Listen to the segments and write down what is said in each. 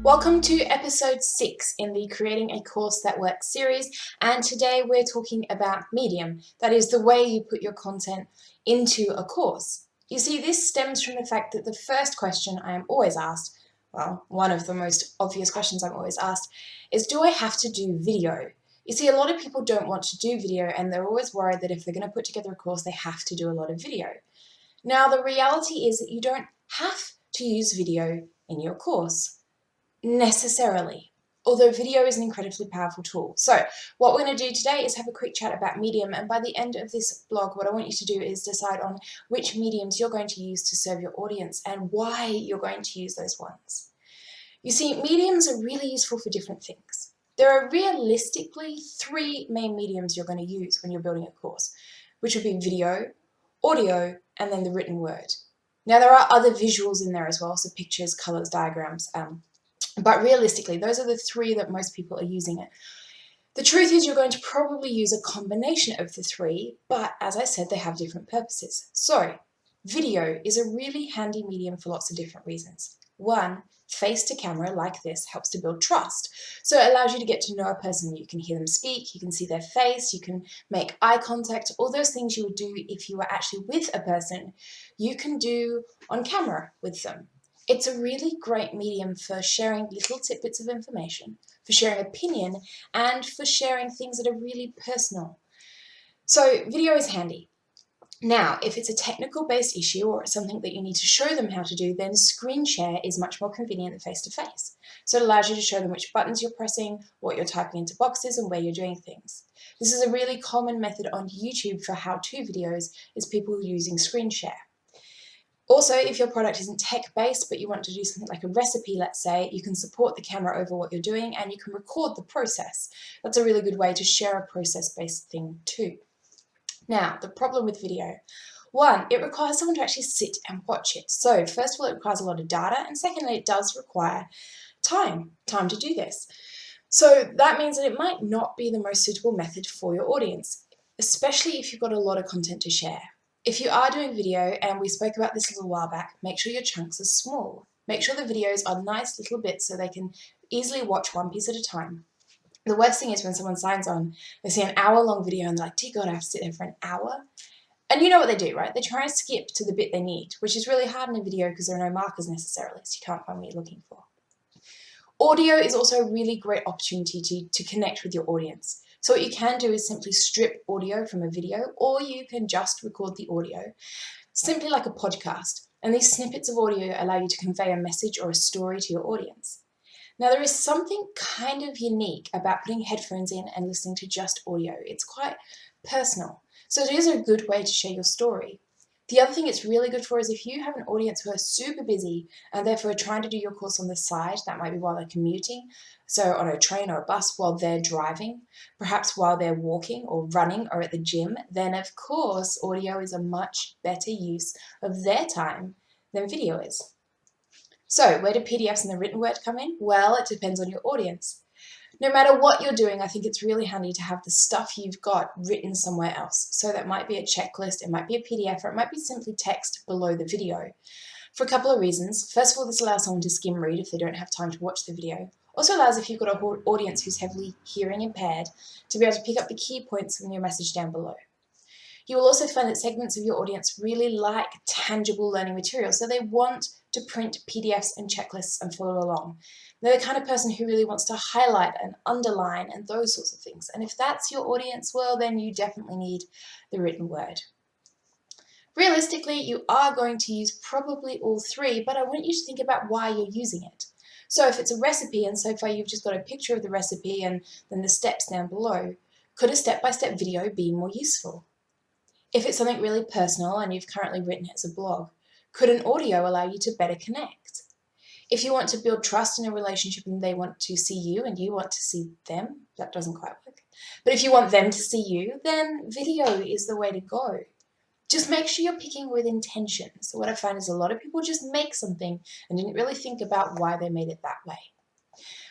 Welcome to episode 6 in the Creating a Course That Works series, and today we're talking about Medium, that is the way you put your content into a course. You see, this stems from the fact that the first question I am always asked, well, one of the most obvious questions I'm always asked, is do I have to do video? You see, a lot of people don't want to do video and they're always worried that if they're going to put together a course, they have to do a lot of video. Now, the reality is that you don't have to use video in your course necessarily, although video is an incredibly powerful tool. So what we're going to do today is have a quick chat about Medium, and by the end of this blog what I want you to do is decide on which mediums you're going to use to serve your audience and why you're going to use those ones. You see, mediums are really useful for different things. There are realistically 3 main mediums you're going to use when you're building a course, which would be video, audio, and then the written word. Now there are other visuals in there as well, so pictures, colors, diagrams, but realistically, those are the 3 that most people are using it. The truth is you're going to probably use a combination of the 3, but as I said, they have different purposes. So, video is a really handy medium for lots of different reasons. 1, face to camera like this helps to build trust. So it allows you to get to know a person. You can hear them speak, you can see their face, you can make eye contact, all those things you would do if you were actually with a person, you can do on camera with them. It's a really great medium for sharing little tidbits of information, for sharing opinion, and for sharing things that are really personal. So video is handy. Now, if it's a technical-based issue or something that you need to show them how to do, then screen share is much more convenient than face-to-face. So it allows you to show them which buttons you're pressing, what you're typing into boxes, and where you're doing things. This is a really common method on YouTube for how-to videos, is people using screen share. Also, if your product isn't tech-based, but you want to do something like a recipe, let's say, you can support the camera over what you're doing and you can record the process. That's a really good way to share a process-based thing too. Now, the problem with video. 1, it requires someone to actually sit and watch it. So, first of all, it requires a lot of data, and secondly, it does require time to do this. So that means that it might not be the most suitable method for your audience, especially if you've got a lot of content to share. If you are doing video, and we spoke about this a little while back, make sure your chunks are small. Make sure the videos are nice little bits so they can easily watch one piece at a time. The worst thing is when someone signs on, they see an hour-long video and they're like, dear God, I have to sit there for an hour. And you know what they do, right? They try and skip to the bit they need, which is really hard in a video because there are no markers necessarily, so you can't find what you're looking for. Audio is also a really great opportunity to connect with your audience. So what you can do is simply strip audio from a video, or you can just record the audio, simply like a podcast. And these snippets of audio allow you to convey a message or a story to your audience. Now, there is something kind of unique about putting headphones in and listening to just audio. It's quite personal. So it is a good way to share your story. The other thing it's really good for is if you have an audience who are super busy and therefore are trying to do your course on the side, that might be while they're commuting, so on a train or a bus while they're driving, perhaps while they're walking or running or at the gym, then of course audio is a much better use of their time than video is. So where do PDFs and the written word come in? Well, it depends on your audience. No matter what you're doing, I think it's really handy to have the stuff you've got written somewhere else. So that might be a checklist, it might be a PDF, or it might be simply text below the video. For a couple of reasons. First of all, this allows someone to skim read if they don't have time to watch the video. Also allows, if you've got an audience who's heavily hearing impaired, to be able to pick up the key points from your message down below. You will also find that segments of your audience really like tangible learning material, so they want to print PDFs and checklists and follow along. They're the kind of person who really wants to highlight and underline and those sorts of things. And if that's your audience, well, then you definitely need the written word. Realistically, you are going to use probably all 3, but I want you to think about why you're using it. So if it's a recipe and so far you've just got a picture of the recipe and then the steps down below, could a step-by-step video be more useful? If it's something really personal and you've currently written it as a blog, could an audio allow you to better connect? If you want to build trust in a relationship and they want to see you and you want to see them, that doesn't quite work. But if you want them to see you, then video is the way to go. Just make sure you're picking with intention. So what I find is a lot of people just make something and didn't really think about why they made it that way.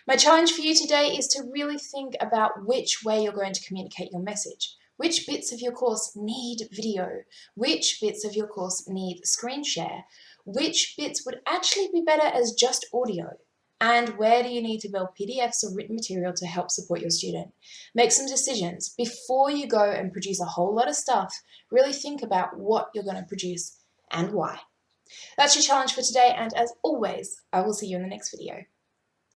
My challenge for you today is to really think about which way you're going to communicate your message. Which bits of your course need video? Which bits of your course need screen share? Which bits would actually be better as just audio? And where do you need to build PDFs or written material to help support your student? Make some decisions. Before you go and produce a whole lot of stuff, really think about what you're going to produce and why. That's your challenge for today, and as always, I will see you in the next video.